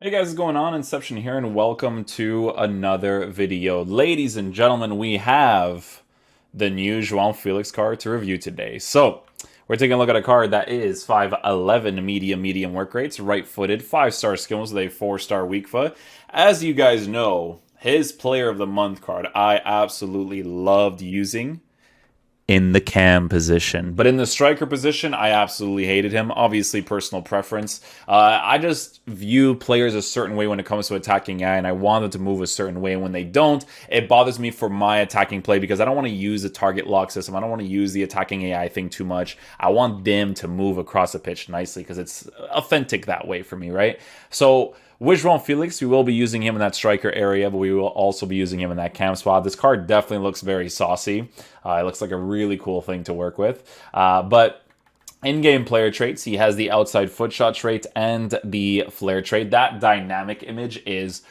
Hey guys, what's going on? Inception here, and welcome to another video. Ladies and gentlemen, we have the new Joao Felix card to review today. So, we're taking a look at a card that is 5'11 medium work rates, right-footed, 5-star skills with a 4-star weak foot. As you guys know, his Player of the Month card, I absolutely loved using in the cam position. But in the striker position, I absolutely hated him. Obviously, personal preference. I just view players a certain way when it comes to attacking AI, and I want them to move a certain way. And when they don't, it bothers me for my attacking play because I don't want to use the target lock system. I don't want to use the attacking AI thing too much. I want them to move across the pitch nicely because it's authentic that way for me, right? So with Joao Felix, we will be using him in that striker area, but we will also be using him in that cam spot. This card definitely looks very saucy. It looks like a really cool thing to work with. But in-game player traits, he has the outside foot shot trait and the flare trait. That dynamic image is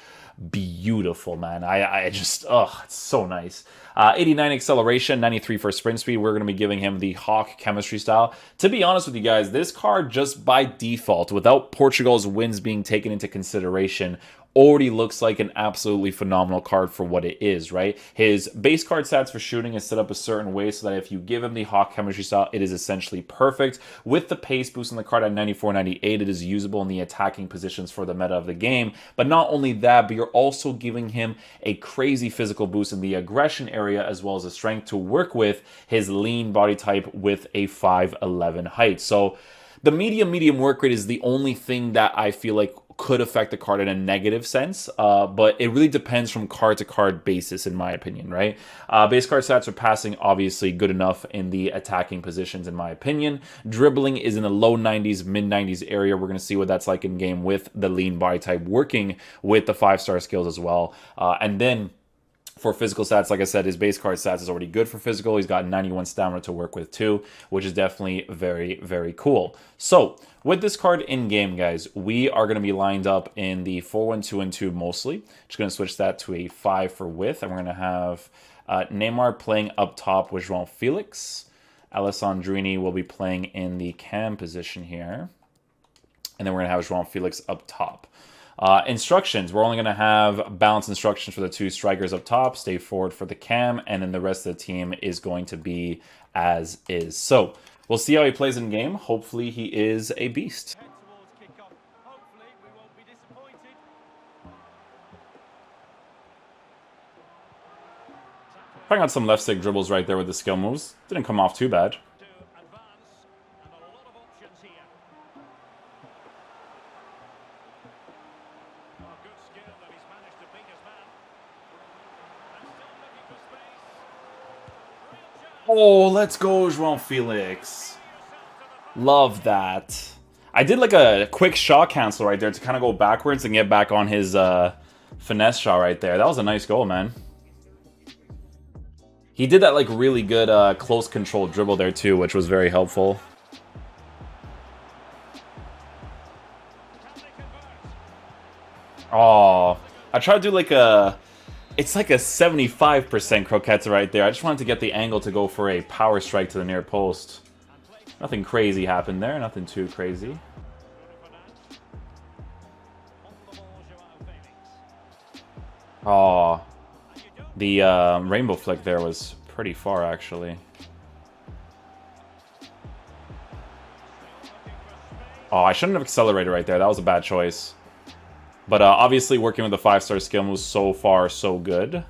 beautiful, man. I just, it's so nice. 89 acceleration, 93 for sprint speed. We're going to be giving him the Hawk chemistry style. To be honest with you guys, this card just by default, without Portugal's wins being taken into consideration, already looks like an absolutely phenomenal card for what it is, right? His base card stats for shooting is set up a certain way so that if you give him the Hawk chemistry style, it is essentially perfect. With the pace boost on the card at 94, 98, it is usable in the attacking positions for the meta of the game. But not only that, but you're also giving him a crazy physical boost in the aggression area as well as the strength to work with his lean body type with a 5'11 height. So the medium work rate is the only thing that I feel like could affect the card in a negative sense, but it really depends from card to card basis, in my opinion, right? Base card stats are passing, obviously good enough in the attacking positions, in my opinion. Dribbling is in the low 90s, mid 90s area. We're going to see what that's like in game with the lean body type working with the 5-star skills as well. And then for physical stats, like I said, his base card stats is already good for physical. He's got 91 stamina to work with too, which is definitely very cool. So with this card in game, guys, we are going to be lined up in the 4-1-2-2 mostly. Just going to switch that to a 5 for width, and we're going to have Neymar playing up top with Joao Felix. Alessandrini will be playing in the cam position here, and then we're going to have Joao Felix up top. Instructions, we're only going to have balance instructions for the two strikers up top, stay forward for the cam, and then the rest of the team is going to be as is. So we'll see how he plays in game. Hopefully he is a beast. I got some left stick dribbles right there with the skill moves. Didn't come off too bad. Oh, let's go, Joao Felix. Love that. I did like a quick shot cancel right there to kind of go backwards and get back on his finesse shot right there. That was a nice goal, man. He did that like really good close control dribble there too, which was very helpful. Oh, I tried to do like a... It's like a 75% croquette right there. I just wanted to get the angle to go for a power strike to the near post. Nothing crazy happened there. Nothing too crazy. Oh, the rainbow flick there was pretty far, actually. Oh, I shouldn't have accelerated right there. That was a bad choice. But obviously working with the 5-star skill moves so far, so good.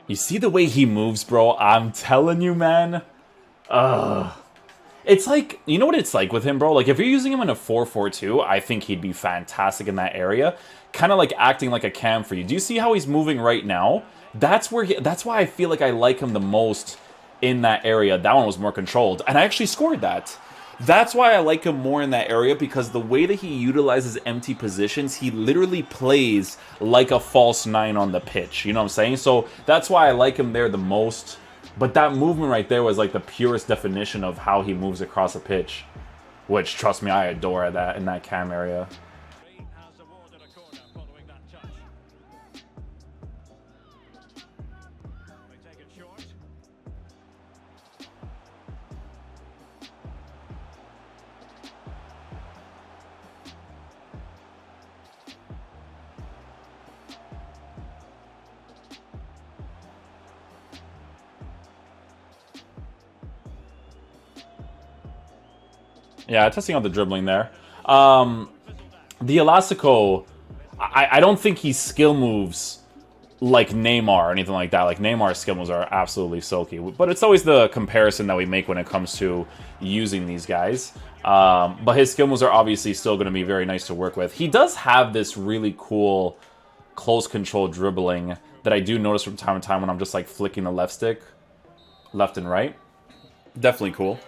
You see the way he moves, bro? I'm telling you, man. It's like, you know what it's like with him, bro? Like, if you're using him in a 4-4-2, I think he'd be fantastic in that area. Kind of like acting like a cam for you. Do you see how he's moving right now? That's why I feel like I like him the most in that area. That one was more controlled, and I actually scored that. That's why I like him more in that area, because the way that he utilizes empty positions, he literally plays like a false 9 on the pitch. You know what I'm saying? So that's why I like him there the most. But that movement right there was like the purest definition of how he moves across a pitch, which, trust me, I adore that in that cam area. Yeah, testing out the dribbling there. The Elastico, I don't think he skill moves like Neymar or anything like that. Like, Neymar's skill moves are absolutely silky. But it's always the comparison that we make when it comes to using these guys. But his skill moves are obviously still going to be very nice to work with. He does have this really cool close control dribbling that I do notice from time to time when I'm just like flicking the left stick, left and right. Definitely cool.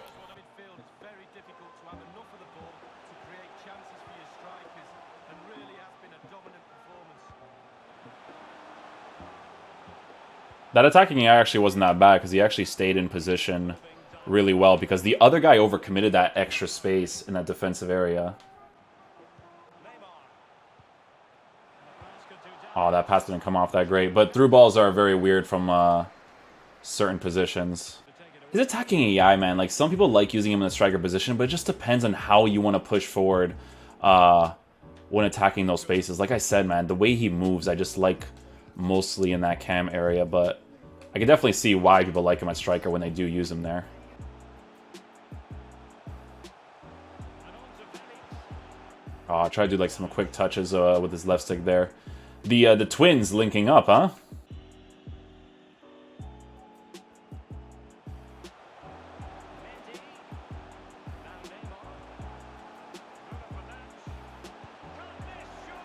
That attacking AI actually wasn't that bad because he actually stayed in position really well because the other guy overcommitted that extra space in that defensive area. Oh, that pass didn't come off that great. But through balls are very weird from certain positions. His attacking AI, man, like, some people like using him in the striker position, but it just depends on how you want to push forward when attacking those spaces. Like I said, man, the way he moves, I just like mostly in that cam area, but I can definitely see why people like him at striker when they do use him there. Oh, I'll try to do like some quick touches with his left stick there. The twins linking up, huh?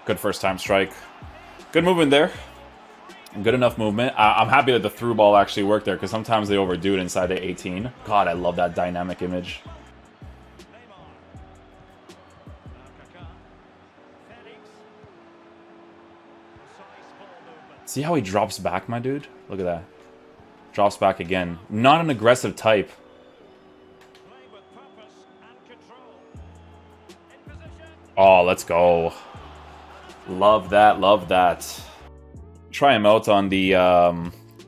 Good first time strike. Good movement there. Good enough movement. I'm happy that the through ball actually worked there because sometimes they overdo it inside the 18. God, I love that dynamic image. See how he drops back, my dude? Look at that. Drops back again. Not an aggressive type. Oh, let's go. Love that, love that. Try him out on the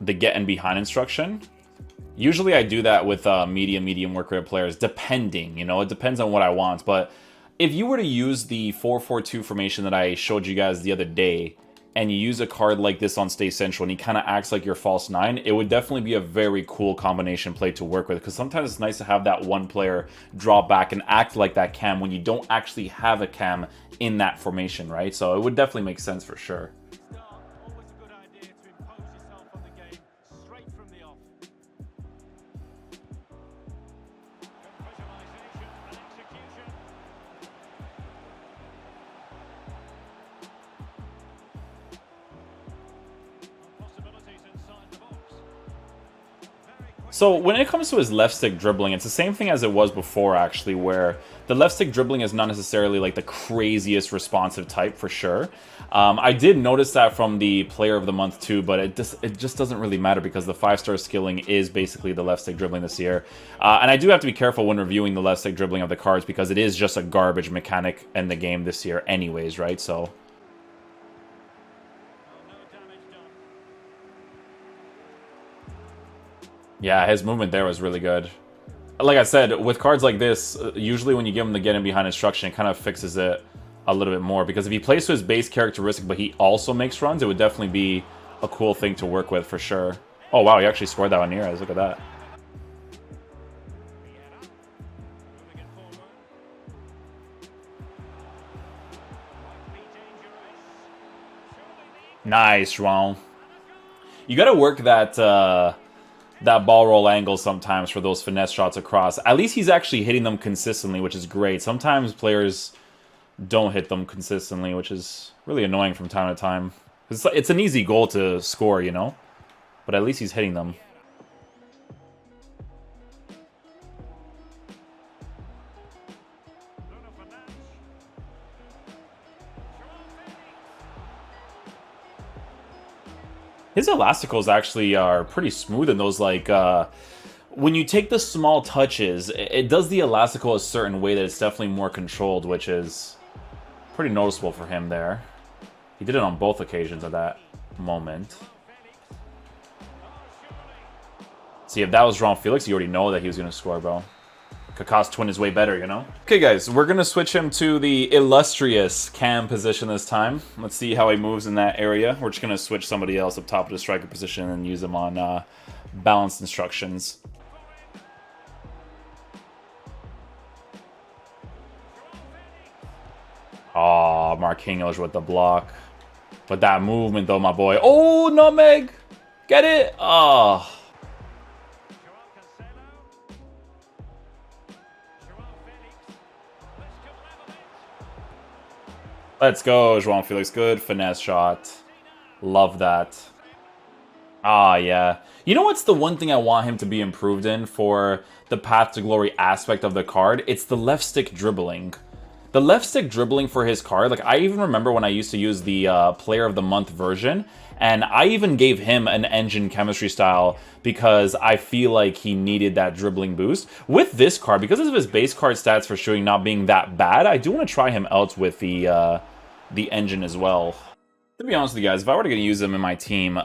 get in behind instruction. Usually I do that with medium work rate players, depending, you know, it depends on what I want. But if you were to use the 4-4-2 formation that I showed you guys the other day, and you use a card like this on Stay Central, and he kind of acts like your false nine, it would definitely be a very cool combination play to work with, because sometimes it's nice to have that one player drop back and act like that cam when you don't actually have a cam in that formation, right? So it would definitely make sense for sure. So when it comes to his left stick dribbling, it's the same thing as it was before, actually, where the left stick dribbling is not necessarily like the craziest responsive type for sure. I did notice that from the Player of the Month too, but it just doesn't really matter because the 5-star skilling is basically the left stick dribbling this year. And I do have to be careful when reviewing the left stick dribbling of the cards because it is just a garbage mechanic in the game this year anyways, right? So... yeah, his movement there was really good. Like I said, with cards like this, usually when you give him the get in behind instruction, it kind of fixes it a little bit more. Because if he plays to his base characteristic, but he also makes runs, it would definitely be a cool thing to work with for sure. Oh, wow, he actually scored that on Neres. Look at that. Nice, Joao. You got to work that ball roll angle sometimes for those finesse shots across. At least he's actually hitting them consistently, which is great. Sometimes players don't hit them consistently, which is really annoying from time to time. It's an easy goal to score, you know? But at least he's hitting them. His elasticals actually are pretty smooth in those, like, when you take the small touches, it does the elastical a certain way that it's definitely more controlled, which is pretty noticeable for him there. He did it on both occasions at that moment. See, if that was Joao Felix, you already know that he was going to score, bro. Kaká's twin is way better, you know? Okay, guys, we're going to switch him to the illustrious cam position this time. Let's see how he moves in that area. We're just going to switch somebody else up top of the striker position and use him on balanced instructions. Oh, Marquinhos with the block. But that movement, though, my boy. Oh, nutmeg! Get it? Oh. Let's go, Joao Felix. Good finesse shot. Love that. Ah, yeah. You know what's the one thing I want him to be improved in for the Path to Glory aspect of the card? It's the left stick dribbling. The left stick dribbling for his card, like I even remember when I used to use the Player of the Month version, and I even gave him an engine chemistry style because I feel like he needed that dribbling boost. With this card, because of his base card stats for shooting not being that bad, I do want to try him out with the engine as well. To be honest with you guys, if I were to use him in my team,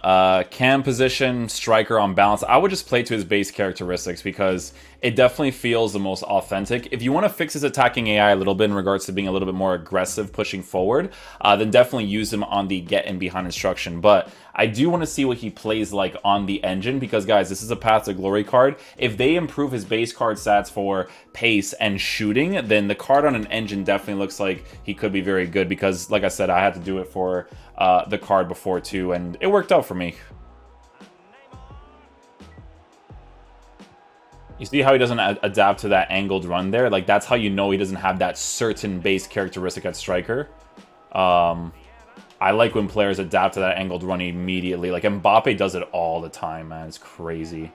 cam position, striker on balance, I would just play to his base characteristics because it definitely feels the most authentic. If you want to fix his attacking AI a little bit in regards to being a little bit more aggressive pushing forward, then definitely use him on the get in behind instruction. But I do want to see what he plays like on the engine because, guys, this is a Path to Glory card. If they improve his base card stats for pace and shooting, then the card on an engine definitely looks like he could be very good because, like I said, I had to do it for the card before too, and it worked out for me. You see how he doesn't adapt to that angled run there? Like, that's how you know he doesn't have that certain base characteristic at striker. I like when players adapt to that angled run immediately. Like, Mbappe does it all the time, man. It's crazy.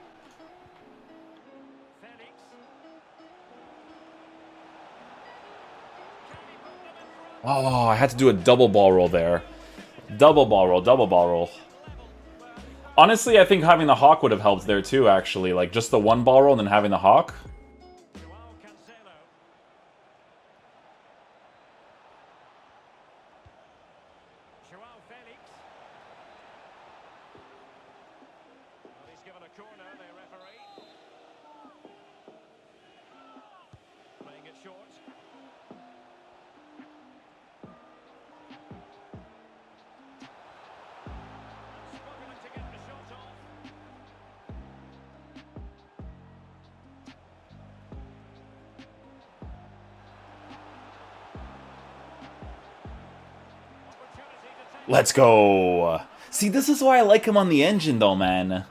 Oh, I had to do a double ball roll there. Double ball roll, double ball roll. Honestly, I think having the hawk would have helped there too, actually. Like, just the one ball roll and then having the hawk. Joao Felix. Well, he's given a corner, the referee. Playing it short. Struggling to get the shot off. Let's go. See, this is why I like him on the engine, though, man.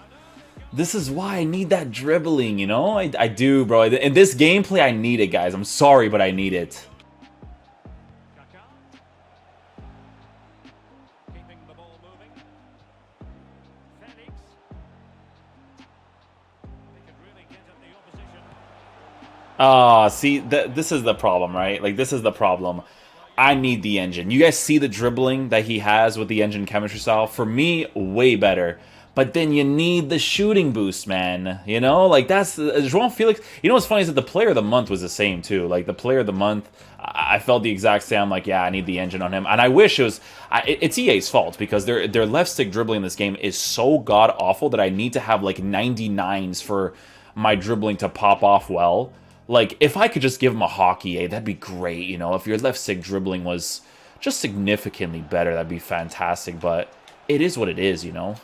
This is why I need that dribbling, you know? I do, bro. In this gameplay, I need it, guys. I'm sorry, but I need it. Ah, see, this is the problem, right? Like, this is the problem. I need the engine. You guys see the dribbling that he has with the engine chemistry style? For me, way better. But then you need the shooting boost, man. You know? Like, that's... Joao Felix... You know what's funny is that the Player of the Month was the same, too. Like, the Player of the Month, I felt the exact same. I'm like, yeah, I need the engine on him. And I wish it was... It's EA's fault, because their left stick dribbling in this game is so god-awful that I need to have, like, 99s for my dribbling to pop off well. Like, if I could just give him a hockey, that'd be great, you know? If your left stick dribbling was just significantly better, that'd be fantastic. But it is what it is, you know?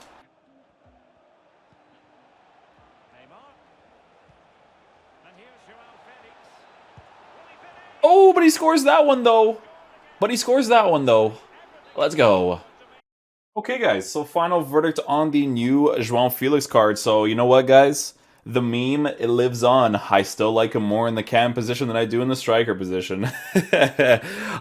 Oh, but he scores that one, though. Let's go. Okay, guys, so final verdict on the new Joao Felix card. So, you know what, guys? The meme, it lives on. I still like him more in the cam position than I do in the striker position.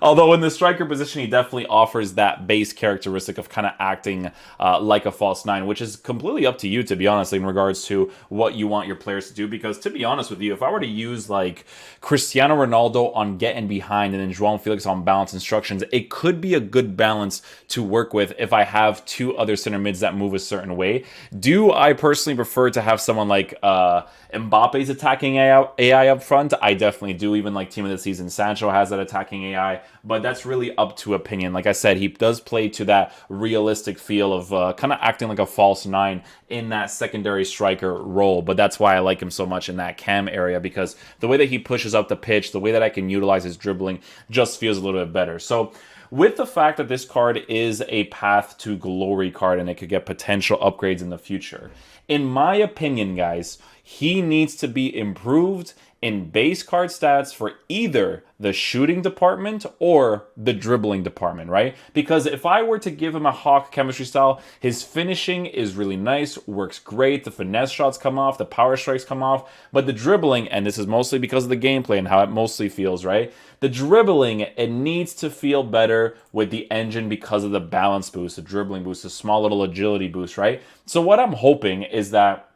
Although in the striker position, he definitely offers that base characteristic of kind of acting like a false nine, which is completely up to you, to be honest, in regards to what you want your players to do. Because to be honest with you, if I were to use like Cristiano Ronaldo on getting behind and then Joao Felix on balance instructions, it could be a good balance to work with if I have two other center mids that move a certain way. Do I personally prefer to have someone like Mbappe's attacking AI up front? I definitely do. Even like Team of the Season Sancho has that attacking AI, but that's really up to opinion. Like I said, he does play to that realistic feel of kind of acting like a false nine in that secondary striker role, but that's why I like him so much in that cam area, because the way that he pushes up the pitch, the way that I can utilize his dribbling just feels a little bit better. So with the fact that this card is a Path to Glory card and it could get potential upgrades in the future, in my opinion, guys, he needs to be improved in base card stats for either the shooting department or the dribbling department, right? Because if I were to give him a Hawk chemistry style, his finishing is really nice, works great, the finesse shots come off, the power strikes come off, but the dribbling, and this is mostly because of the gameplay and how it mostly feels, right? The dribbling, it needs to feel better with the engine because of the balance boost, the dribbling boost, the small little agility boost, right? So what I'm hoping is that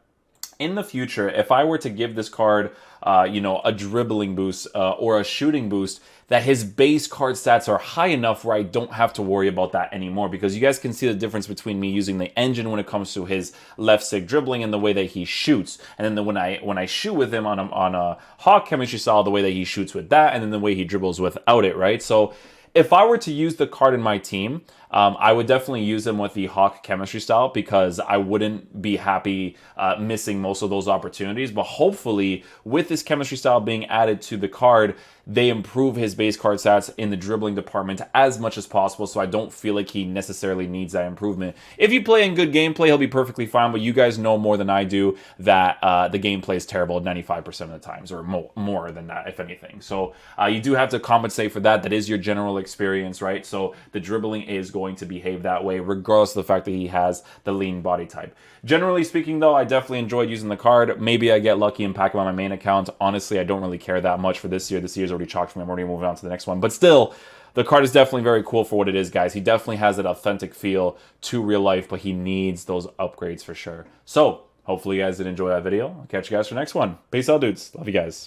in the future, if I were to give this card, a dribbling boost or a shooting boost, that his base card stats are high enough where I don't have to worry about that anymore, because you guys can see the difference between me using the engine when it comes to his left stick dribbling and the way that he shoots, and then when I shoot with him on a Hawk chemistry style, the way that he shoots with that, and then the way he dribbles without it, right? So if I were to use the card in my team, I would definitely use him with the Hawk chemistry style, because I wouldn't be happy missing most of those opportunities. But hopefully, with this chemistry style being added to the card, they improve his base card stats in the dribbling department as much as possible, so I don't feel like he necessarily needs that improvement. If you play in good gameplay, he'll be perfectly fine, but you guys know more than I do that the gameplay is terrible 95% of the times, or more than that, if anything. So you do have to compensate for that. That is your general experience, right? So the dribbling is going to behave that way, regardless of the fact that he has the lean body type. Generally speaking, though, I definitely enjoyed using the card. Maybe I get lucky and pack him on my main account. Honestly, I don't really care that much for this year. This year's already chalked for me. I'm already moving on to the next one. But still, the card is definitely very cool for what it is, guys. He definitely has that authentic feel to real life, but he needs those upgrades for sure. So, hopefully you guys did enjoy that video. I'll catch you guys for the next one. Peace out, dudes. Love you guys.